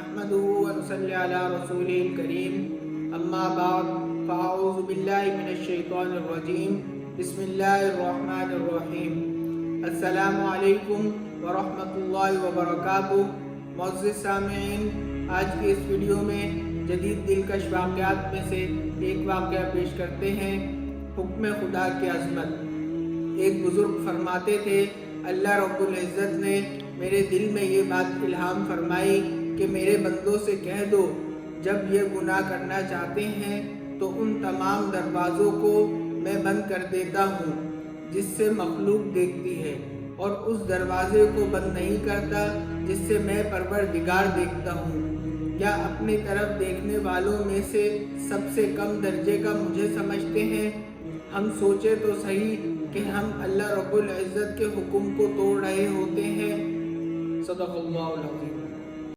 نحمده ونصلي على رسوله الكريم اما بعد فاعوذ باللہ من الشیطان الرجیم بسم اللہ الرحمن الرحیم السلام علیکم ورحمۃ اللہ وبرکاتہ۔ معزز سامعین، آج کی اس ویڈیو میں جدید دلکش واقعات میں سے ایک واقعہ پیش کرتے ہیں، حکم خدا کی عظمت۔ ایک بزرگ فرماتے تھے، اللہ رب العزت نے میرے دل میں یہ بات الہام فرمائی کہ میرے بندوں سے کہہ دو جب یہ گناہ کرنا چاہتے ہیں تو ان تمام دروازوں کو میں بند کر دیتا ہوں جس سے مخلوق دیکھتی ہے، اور اس دروازے کو بند نہیں کرتا جس سے میں پروردگار دیکھتا ہوں۔ کیا اپنی طرف دیکھنے والوں میں سے سب سے کم درجے کا مجھے سمجھتے ہیں؟ ہم سوچے تو صحیح کہ ہم اللہ رب العزت کے حکم کو توڑ رہے ہوتے ہیں۔ صدق اللہ العظیم۔